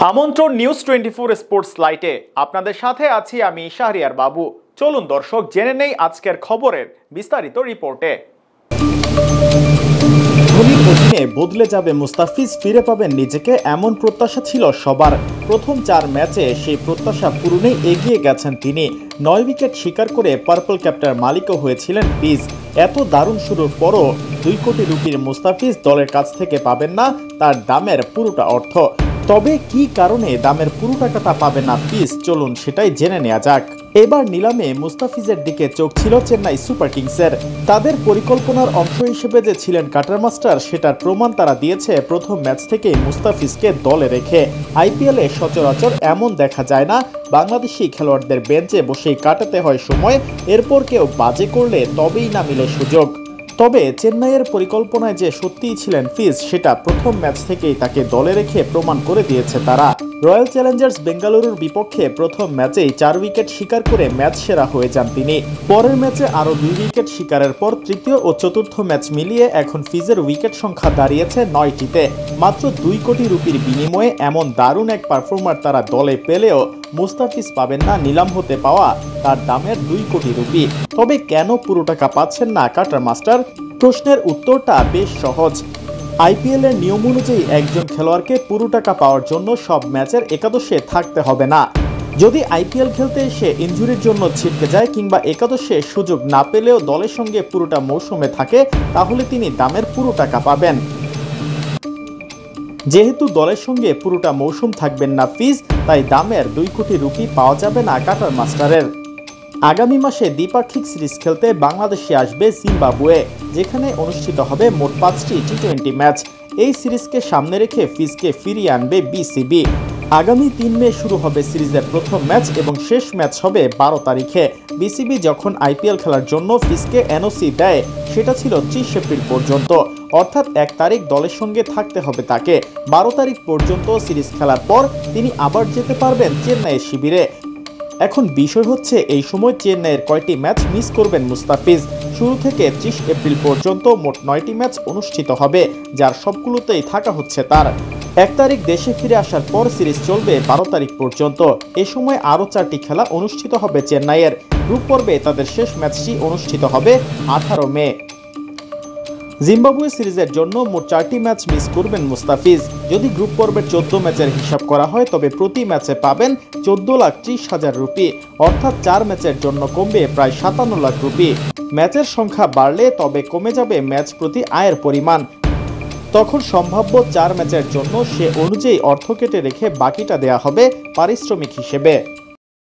আমন্ত্রণ news 24 sports লাইটে আপনাদের সাথে আছি আমি শাহরিয়ার বাবু। চলুন দর্শক জেনে নেই আজকের খবরের বিস্তারিত রিপোর্টে। ধোনির অধীনে বদলে যাবে মুস্তাফিজ, ফিরে পাবেন নিজেকে, এমন প্রত্যাশা ছিল সবার। প্রথম 4 ম্যাচে সেই প্রত্যাশা পূরণে এগিয়ে গেছেন তিনি। 9 উইকেট শিকার করে পার্পল ক্যাপটার মালিকও হয়েছিলেন ফিজ। এত দারুণ শুরুর পরও 2 কোটি রুপির মুস্তাফিজ দলের কাছ থেকে পাবেন না তার দামের পুরোটা অর্থ। তবে কি কারণে দামের পুরো টাকাটা পাবে না ফিজ, চলুন সেটাই জেনে নেওয়া যাক। এবার নিলামে মুস্তাফিজের দিকে চোখ ছিল চেন্নাই সুপার কিংসের। তাদের পরিকল্পনার অংশ হিসেবে যে ছিলেন কাটার মাস্টার, সেটার প্রমাণ তারা দিয়েছে প্রথম ম্যাচ থেকেই মুস্তাফিজকে দলে রেখে। আইপিএলে সচরাচর এমন দেখা যায় না, বাংলাদেশি খেলোয়াড়দের বেঞ্চে বসেই কাটাতে হয় সময়, এরপর কেউ বাজে করলে তবেই না মিলে সুযোগ। তবে চেন্নাইয়ের পরিকল্পনায় যে সত্যিই ছিলেন ফিজ, সেটা প্রথম ম্যাচ থেকেই তাকে দলে রেখে প্রমাণ করে দিয়েছে তারা। রয়্যাল চ্যালেঞ্জার্স বেঙ্গালুরুর বিপক্ষে প্রথম ম্যাচেই 4 উইকেট শিকার করে ম্যাচ সেরা হয়ে যান তিনি। পরের ম্যাচে আরও 2 উইকেট শিকারের পর তৃতীয় ও চতুর্থ ম্যাচ মিলিয়ে এখন ফিজের উইকেট সংখ্যা দাঁড়িয়েছে 9টিতে। মাত্র 2 কোটি রুপির বিনিময়ে এমন দারুণ এক পারফর্মার তারা দলে পেলেও মুস্তাফিজ পাবেন না নিলাম হতে পাওয়া তার দামের 2 কোটি রুপি। তবে কেন পুরো টাকা পাচ্ছেন না কাটার মাস্টার? প্রশ্নের উত্তরটা বেশ সহজ। আইপিএল এর নিয়ম অনুযায়ী একজন খেলোয়াড়কে পুরো টাকা পাওয়ার জন্য সব ম্যাচের একাদশে থাকতে হবে না। যদি আইপিএল খেলতে এসে ইনজুরির জন্য ছিটকে যায় কিংবা একাদশে সুযোগ না পেলেও দলের সঙ্গে পুরোটা মৌসুমে থাকে, তাহলে তিনি দামের পুরো টাকা পাবেন। যেহেতু দলের সঙ্গে পুরোটা মৌসুম থাকবেন না ফিজ, তাই দামের 2 কোটি রুপি পাওয়া যাবে না কাটার মাস্টারের। আগামী মাসে দ্বিপাক্ষিক সিরিজ খেলতে বাংলাদেশে আসবে জিম্বাবুয়ে, যেখানে অনুষ্ঠিত হবে মোট 5টি টি20 ম্যাচ। এই সিরিজকে সামনে রেখে ফিজকে ফিরিয়ে আনবে বিসিবি। আগামী 3 মে শুরু হবে সিরিজের প্রথম ম্যাচ এবং শেষ ম্যাচ হবে 12 তারিখে। বিসিবি যখন আইপিএল খেলার জন্য ফিজকে এনওসি দেয়, সেটা ছিল 30 এপ্রিল পর্যন্ত, অর্থাৎ 1 তারিখ দলের সঙ্গে থাকতে হবে তাকে। 12 তারিখ পর্যন্ত সিরিজ খেলার পর তিনি আবার যেতে পারবেন চেন্নাইয়ের শিবিরে। এখন বিষয় হচ্ছে এই সময় চেন্নাইয়ের কয়টি ম্যাচ মিস করবেন মুস্তাফিজ। শুরু থেকে 30 এপ্রিল পর্যন্ত মোট 9টি ম্যাচ অনুষ্ঠিত হবে, যার সবগুলোতেই থাকা হচ্ছে তার। 1 তারিখ দেশে ফিরে আসার পর সিরিজ চলবে 12 তারিখ পর্যন্ত। এ সময় আরও 4টি খেলা অনুষ্ঠিত হবে চেন্নাইয়ের। গ্রুপ পর্বে তাদের শেষ ম্যাচটি অনুষ্ঠিত হবে 18 মে। জিম্বাবুয়ে সিরিজের জন্য মোট 4টি ম্যাচ মিস করবেন মুস্তাফিজ। যদি গ্রুপ পর্বের 14 ম্যাচের হিসাব করা হয়, তবে প্রতি ম্যাচে পাবেন 14,30,000 রুপি, অর্থাৎ 4 ম্যাচের জন্য কমবে প্রায় 57 লাখ রুপি। ম্যাচের সংখ্যা বাড়লে তবে কমে যাবে ম্যাচ প্রতি আয়ের পরিমাণ। তখন সম্ভাব্য 4 ম্যাচের জন্য সে অনুযায়ী অর্থ কেটে রেখে বাকিটা দেয়া হবে পারিশ্রমিক হিসেবে।